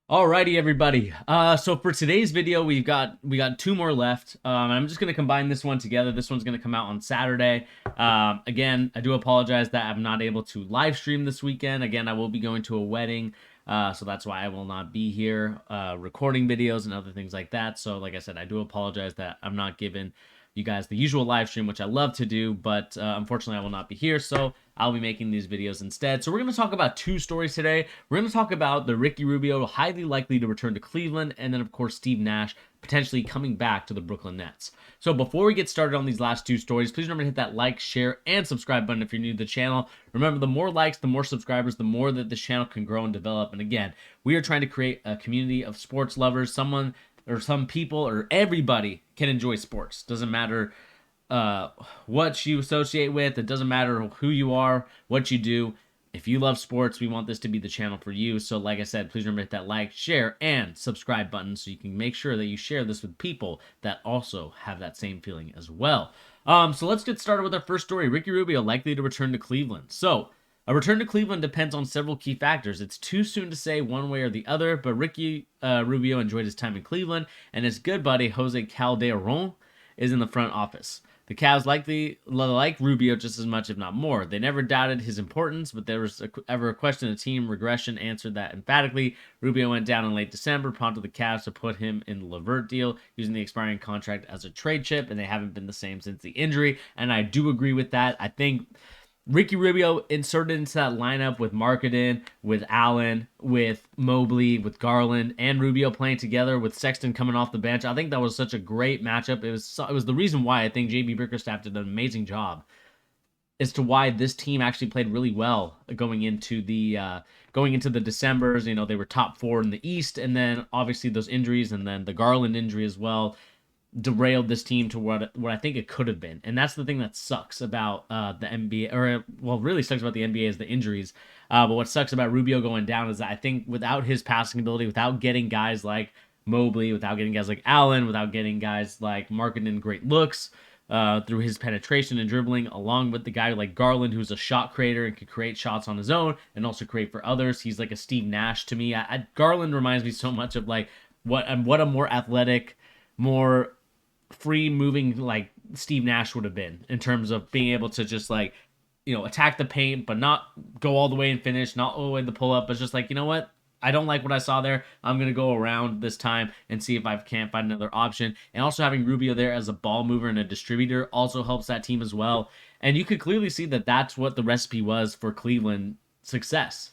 Alrighty, everybody. So for today's video, we got two more left. I'm just gonna combine this one together. This one's gonna come out on Saturday. Again, I do apologize that I'm not able to live stream this weekend. Again, I will be going to a wedding, so that's why I will not be here recording videos and other things like that. So, like I said, I do apologize that I'm not giving you guys the usual live stream, which I love to do, but unfortunately I will not be here, so I'll be making these videos instead. So we're going to talk about two stories today. We're going to talk about the Ricky Rubio highly likely to return to Cleveland, and then of course Steve Nash potentially coming back to the Brooklyn Nets. So before we get started on these last two stories, please remember to hit that like, share, and subscribe button if you're new to the channel. Remember, the more likes, the more subscribers, the more that this channel can grow and develop. And again, we are trying to create a community of sports lovers, some people or everybody can enjoy sports. Doesn't matter what you associate with. It doesn't matter who you are, what you do. If you love sports, we want this to be the channel for you. So like I said, please remember to hit that like, share, and subscribe button so you can make sure that you share this with people that also have that same feeling as well. So let's get started with our first story. Ricky Rubio likely to return to Cleveland. So a return to Cleveland depends on several key factors. It's too soon to say one way or the other, but Ricky Rubio enjoyed his time in Cleveland, and his good buddy Jose Calderon is in the front office. The Cavs likely like Rubio just as much, if not more. They never doubted his importance, but there was ever a question of team regression answered that emphatically. Rubio went down in late December, prompted the Cavs to put him in the Levert deal, using the expiring contract as a trade chip, and they haven't been the same since the injury, and I do agree with that. I think Ricky Rubio inserted into that lineup with Marketing, with Allen, with Mobley, with Garland, and Rubio playing together with Sexton coming off the bench. I think that was such a great matchup. It was the reason why I think JB Bickerstaff did an amazing job as to why this team actually played really well going into the Decembers. You know, they were top four in the East, and then obviously those injuries, and then the Garland injury as well derailed this team to what I think it could have been. And that's the thing that sucks about the NBA, or well, really sucks about the NBA is the injuries. But what sucks about Rubio going down is that I think without his passing ability, without getting guys like Mobley, without getting guys like Allen, without getting guys like Marketing great looks through his penetration and dribbling, along with the guy like Garland, who's a shot creator and can create shots on his own and also create for others. He's like a Steve Nash to me. Garland reminds me so much of like what a more athletic, more free moving like Steve Nash would have been in terms of being able to just like, attack the paint, but not go all the way and finish, not all the way to pull up, but just like, you know what? I don't like what I saw there. I'm going to go around this time and see if I can't find another option. And also having Rubio there as a ball mover and a distributor also helps that team as well. And you could clearly see that that's what the recipe was for Cleveland success.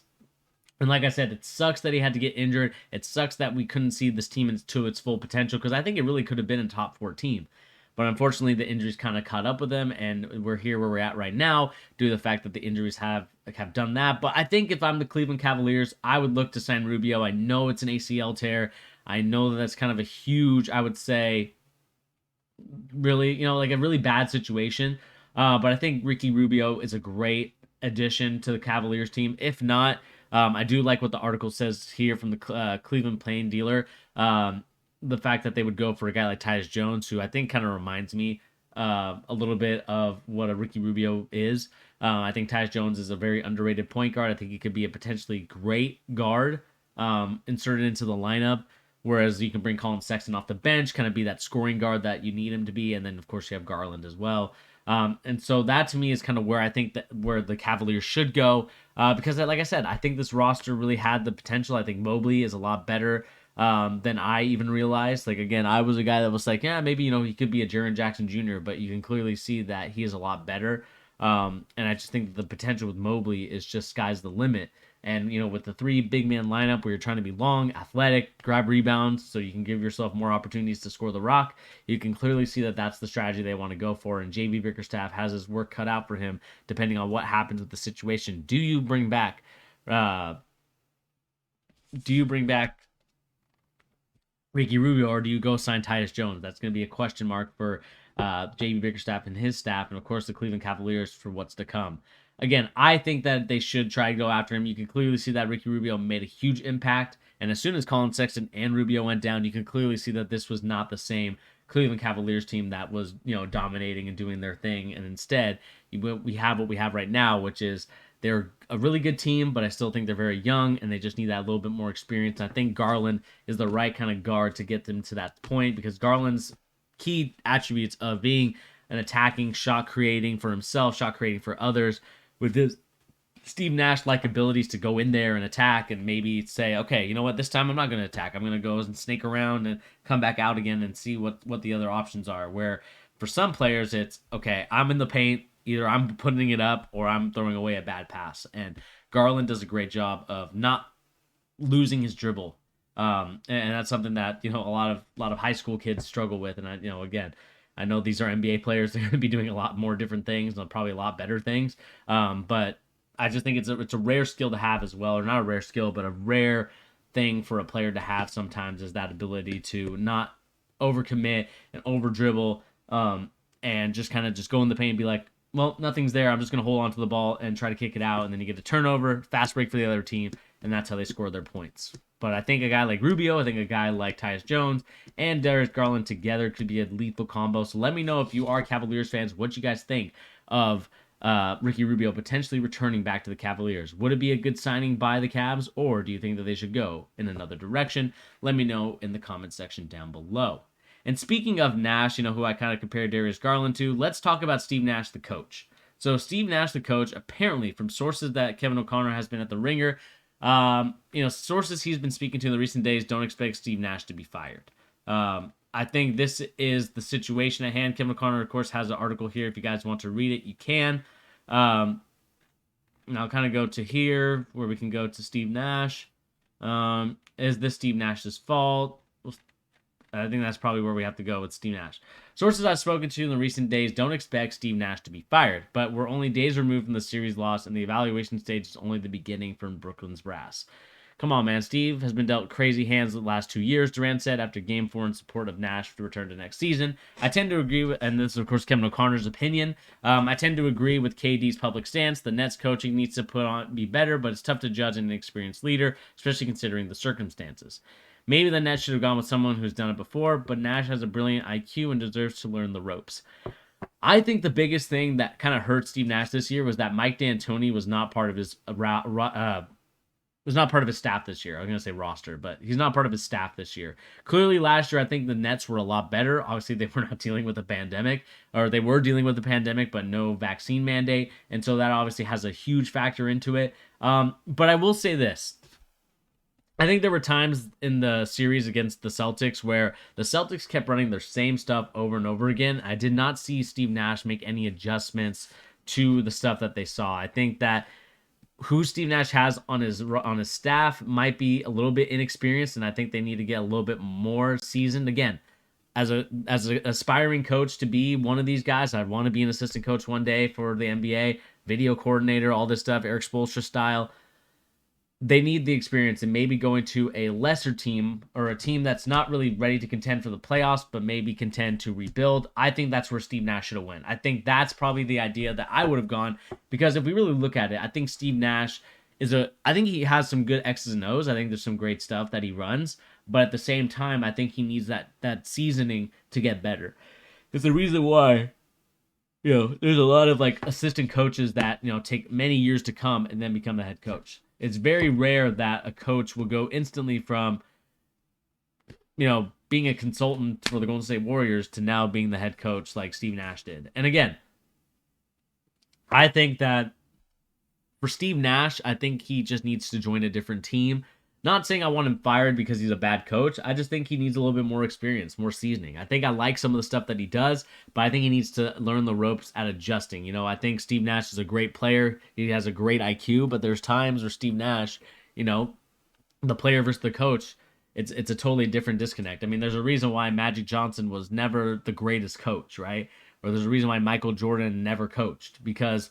And like I said, it sucks that he had to get injured. It sucks that we couldn't see this team to its full potential, because I think it really could have been a top four team. But unfortunately, the injuries kind of caught up with them, and we're here where we're at right now due to the fact that the injuries have done that. But I think if I'm the Cleveland Cavaliers, I would look to sign Rubio. I know it's an ACL tear. I know that that's kind of a huge, I would say, really, like a really bad situation. But I think Ricky Rubio is a great addition to the Cavaliers team. If not, I do like what the article says here from the Cleveland Plain Dealer. The fact that they would go for a guy like Tyus Jones, who I think kind of reminds me a little bit of what a Ricky Rubio is. I think Tyus Jones is a very underrated point guard. I think he could be a potentially great guard inserted into the lineup. Whereas you can bring Colin Sexton off the bench, kind of be that scoring guard that you need him to be. And then, of course, you have Garland as well. And so that to me is kind of where I think that where the Cavaliers should go. Because, like I said, I think this roster really had the potential. I think Mobley is a lot better than I even realized. Like, again, I was a guy that was like, yeah, maybe, he could be a Jaren Jackson Jr., but you can clearly see that he is a lot better. And I just think the potential with Mobley is just sky's the limit. And, with the three big man lineup where you're trying to be long, athletic, grab rebounds so you can give yourself more opportunities to score the rock, you can clearly see that that's the strategy they want to go for. And JB Bickerstaff has his work cut out for him depending on what happens with the situation. Do you bring back Ricky Rubio, or do you go sign Tyus Jones? That's going to be a question mark for JB Bickerstaff and his staff, and of course the Cleveland Cavaliers for what's to come. Again, I think that they should try to go after him. You can clearly see that Ricky Rubio made a huge impact, and as soon as Colin Sexton and Rubio went down, you can clearly see that this was not the same Cleveland Cavaliers team that was, dominating and doing their thing. And instead, we have what we have right now, which is They're a really good team, but I still think they're very young and they just need that little bit more experience. I think Garland is the right kind of guard to get them to that point, because Garland's key attributes of being an attacking, shot creating for himself, shot creating for others, with his Steve Nash like abilities to go in there and attack and maybe say, okay, you know what, this time I'm not going to attack. I'm going to go and snake around and come back out again and see what the other options are. Where for some players, it's, okay, I'm in the paint. Either I'm putting it up or I'm throwing away a bad pass. And Garland does a great job of not losing his dribble. And that's something that, a lot of high school kids struggle with. And again, I know these are NBA players. They're going to be doing a lot more different things and probably a lot better things. But I just think it's a rare skill to have as well, or not a rare skill, but a rare thing for a player to have sometimes, is that ability to not overcommit and over dribble, and just kind of just go in the paint and be like, well, nothing's there. I'm just going to hold on to the ball and try to kick it out. And then you get a turnover, fast break for the other team, and that's how they score their points. But I think a guy like Rubio, I think a guy like Tyus Jones and Darius Garland together could be a lethal combo. So let me know, if you are Cavaliers fans, what you guys think of Ricky Rubio potentially returning back to the Cavaliers. Would it be a good signing by the Cavs, or do you think that they should go in another direction? Let me know in the comment section down below. And speaking of Nash, who I kind of compared Darius Garland to, let's talk about Steve Nash, the coach. So Steve Nash, the coach, apparently from sources that Kevin O'Connor has been at the Ringer, sources he's been speaking to in the recent days don't expect Steve Nash to be fired. I think this is the situation at hand. Kevin O'Connor, of course, has an article here. If you guys want to read it, you can. And I'll kind of go to here where we can go to Steve Nash. Is this Steve Nash's fault? I think that's probably where we have to go with Steve Nash. Sources I've spoken to in the recent days don't expect Steve Nash to be fired, but we're only days removed from the series loss, and the evaluation stage is only the beginning from Brooklyn's brass. Come on, man. Steve has been dealt crazy hands the last 2 years, Durant said after Game 4 in support of Nash to return to next season. I tend to agree with, and this is, of course, Kevin O'Connor's opinion, I tend to agree with KD's public stance. The Nets coaching needs to be better, but it's tough to judge an inexperienced leader, especially considering the circumstances. Maybe the Nets should have gone with someone who's done it before, but Nash has a brilliant IQ and deserves to learn the ropes. I think the biggest thing that kind of hurt Steve Nash this year was that Mike D'Antoni was not part of his staff this year. I was going to say roster, but he's not part of his staff this year. Clearly, last year, I think the Nets were a lot better. Obviously, they were not dealing with a pandemic, or they were dealing with the pandemic, but no vaccine mandate. And so that obviously has a huge factor into it. But I will say this. I think there were times in the series against the Celtics where the Celtics kept running their same stuff over and over again. I did not see Steve Nash make any adjustments to the stuff that they saw. I think that who Steve Nash has on his staff might be a little bit inexperienced, and I think they need to get a little bit more seasoned. Again, as an aspiring coach to be one of these guys, I'd want to be an assistant coach one day for the NBA, video coordinator, all this stuff, Eric Spoelstra style. They need the experience, and maybe going to a lesser team, or a team that's not really ready to contend for the playoffs, but maybe contend to rebuild. I think that's where Steve Nash should have went. I think that's probably the idea that I would have gone, because if we really look at it, I think Steve Nash I think he has some good X's and O's. I think there's some great stuff that he runs, but at the same time, I think he needs that seasoning to get better. It's the reason why, there's a lot of assistant coaches that, take many years to come and then become the head coach. It's very rare that a coach will go instantly from, being a consultant for the Golden State Warriors to now being the head coach like Steve Nash did. And again, I think that for Steve Nash, I think he just needs to join a different team. Not saying I want him fired because he's a bad coach. I just think he needs a little bit more experience, more seasoning. I think I like some of the stuff that he does, but I think he needs to learn the ropes at adjusting. I think Steve Nash is a great player. He has a great IQ, but there's times where Steve Nash, the player versus the coach, it's a totally different disconnect. I mean, there's a reason why Magic Johnson was never the greatest coach, right? Or there's a reason why Michael Jordan never coached, because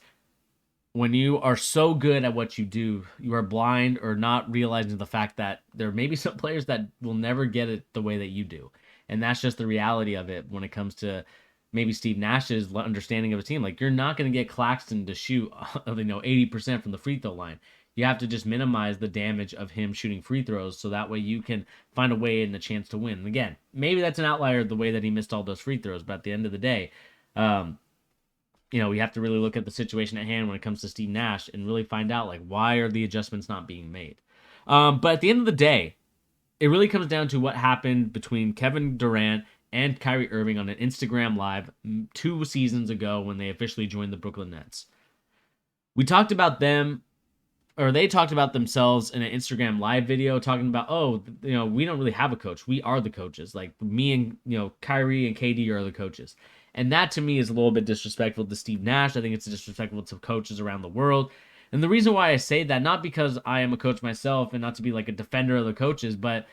when you are so good at what you do, you are blind or not realizing the fact that there may be some players that will never get it the way that you do. And that's just the reality of it when it comes to maybe Steve Nash's understanding of a team. You're not going to get Claxton to shoot 80% from the free throw line. You have to just minimize the damage of him shooting free throws, so that way you can find a way and a chance to win. And again, maybe that's an outlier, the way that he missed all those free throws, but at the end of the day, we have to really look at the situation at hand when it comes to Steve Nash and really find out, like, why are the adjustments not being made. But at the end of the day, it really comes down to what happened between Kevin Durant and Kyrie Irving on an Instagram Live 2 seasons ago when they officially joined the Brooklyn Nets. We talked about them, or they talked about themselves in an Instagram Live video talking about, we don't really have a coach. We are the coaches. Like, me and, Kyrie and KD are the coaches. And that to me is a little bit disrespectful to Steve Nash. I think it's disrespectful to coaches around the world. And the reason why I say that, not because I am a coach myself and not to be like a defender of the coaches, but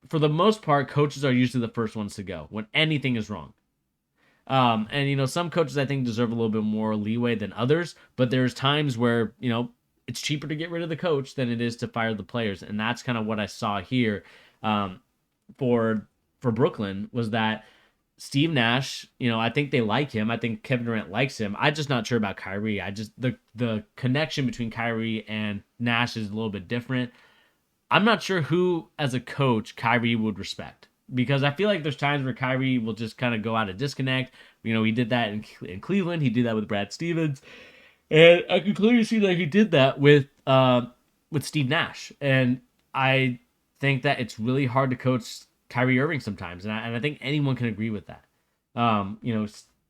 for the most part, coaches are usually the first ones to go when anything is wrong. And some coaches I think deserve a little bit more leeway than others, but there's times where, it's cheaper to get rid of the coach than it is to fire the players. And that's kind of what I saw here for Brooklyn, was that Steve Nash, I think they like him. I think Kevin Durant likes him. I'm just not sure about Kyrie. The connection between Kyrie and Nash is a little bit different. I'm not sure who, as a coach, Kyrie would respect, because I feel like there's times where Kyrie will just kind of go out of disconnect. He did that in Cleveland. He did that with Brad Stevens, and I can clearly see that he did that with Steve Nash. And I think that it's really hard to coach Kyrie Irving sometimes, and I think anyone can agree with that.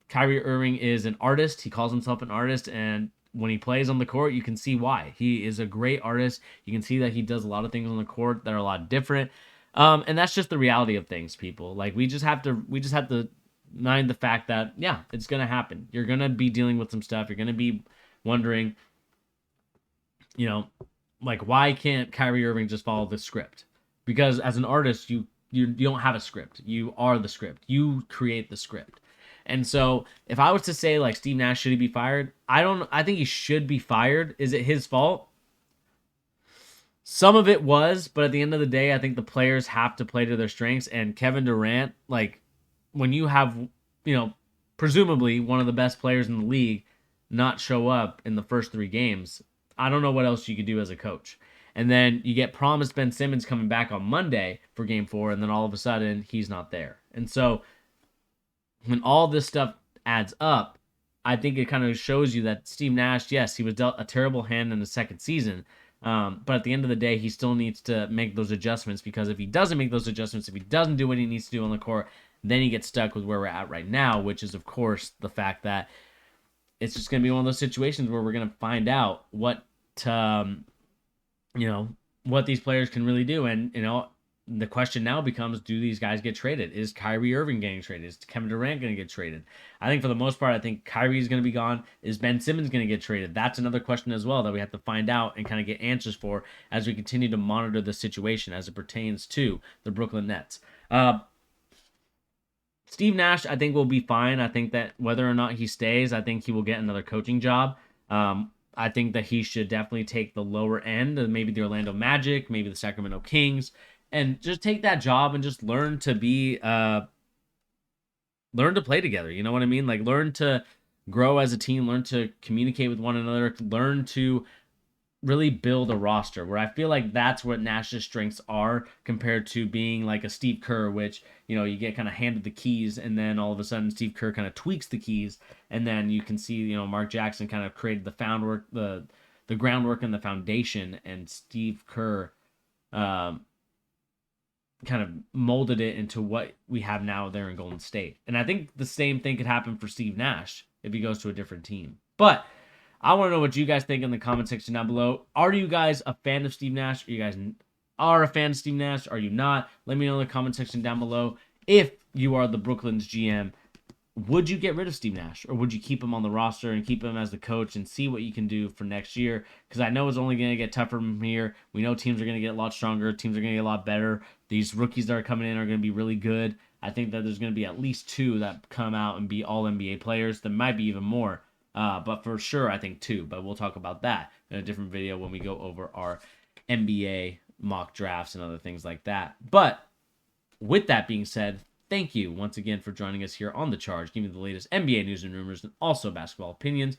Kyrie Irving is an artist. He calls himself an artist, and when he plays on the court, you can see why. He is a great artist. You can see that he does a lot of things on the court that are a lot different. And that's just the reality of things, people. Like, we just have to mind the fact that, yeah, it's going to happen. You're going to be dealing with some stuff. You're going to be wondering, like, why can't Kyrie Irving just follow the script? Because as an artist, you don't have a script. You are the script. You create the script. And so if I was to say, like, Steve Nash, should he be fired? I think he should be fired. Is it his fault? Some of it was, but at the end of the day, I think the players have to play to their strengths. And Kevin Durant, like, when you have, presumably one of the best players in the league not show up in the first 3 games, I don't know what else you could do as a coach. And then you get promised Ben Simmons coming back on Monday for game 4, and then all of a sudden he's not there. And so when all this stuff adds up, I think it kind of shows you that Steve Nash, yes, he was dealt a terrible hand in the second season, but at the end of the day, he still needs to make those adjustments, because if he doesn't make those adjustments, if he doesn't do what he needs to do on the court, then he gets stuck with where we're at right now, which is, of course, the fact that it's just going to be one of those situations where we're going to find out what these players can really do. And, the question now becomes, do these guys get traded? Is Kyrie Irving getting traded? Is Kevin Durant going to get traded? I think for the most part, I think Kyrie is going to be gone. Is Ben Simmons going to get traded? That's another question as well that we have to find out and kind of get answers for as we continue to monitor the situation as it pertains to the Brooklyn Nets. Steve Nash, I think, will be fine. I think that whether or not he stays, I think he will get another coaching job. I think that he should definitely take the lower end, maybe the Orlando Magic, maybe the Sacramento Kings, and just take that job and just learn to play together. You know what I mean? Like, learn to grow as a team, learn to communicate with one another, learn to really build a roster, where I feel like that's what Nash's strengths are compared to being like a Steve Kerr, which, you get kind of handed the keys, and then all of a sudden Steve Kerr kind of tweaks the keys, and then you can see, Mark Jackson kind of created the groundwork and the foundation, and Steve Kerr kind of molded it into what we have now there in Golden State. And I think the same thing could happen for Steve Nash if he goes to a different team. But I want to know what you guys think in the comment section down below. Are you guys a fan of Steve Nash? Are you guys are a fan of Steve Nash? Are you not? Let me know in the comment section down below. If you are the Brooklyn's GM, would you get rid of Steve Nash, or would you keep him on the roster and keep him as the coach and see what you can do for next year? Because I know it's only going to get tougher from here. We know teams are going to get a lot stronger. Teams are going to get a lot better. These rookies that are coming in are going to be really good. I think that there's going to be at least 2 that come out and be all NBA players. There might be even more. But for sure, I think 2. But we'll talk about that in a different video when we go over our NBA mock drafts and other things like that. But with that being said, thank you once again for joining us here on The Charge, giving you the latest NBA news and rumors and also basketball opinions.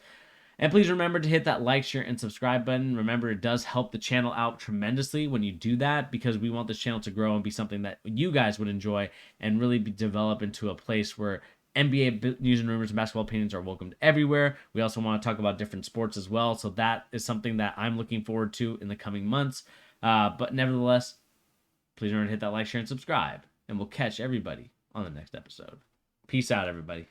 And please remember to hit that like, share, and subscribe button. Remember, it does help the channel out tremendously when you do that, because we want this channel to grow and be something that you guys would enjoy and really be developed into a place where NBA news and rumors and basketball opinions are welcomed everywhere. We also want to talk about different sports as well. So that is something that I'm looking forward to in the coming months. But nevertheless, please remember to hit that like, share, and subscribe. And we'll catch everybody on the next episode. Peace out, everybody.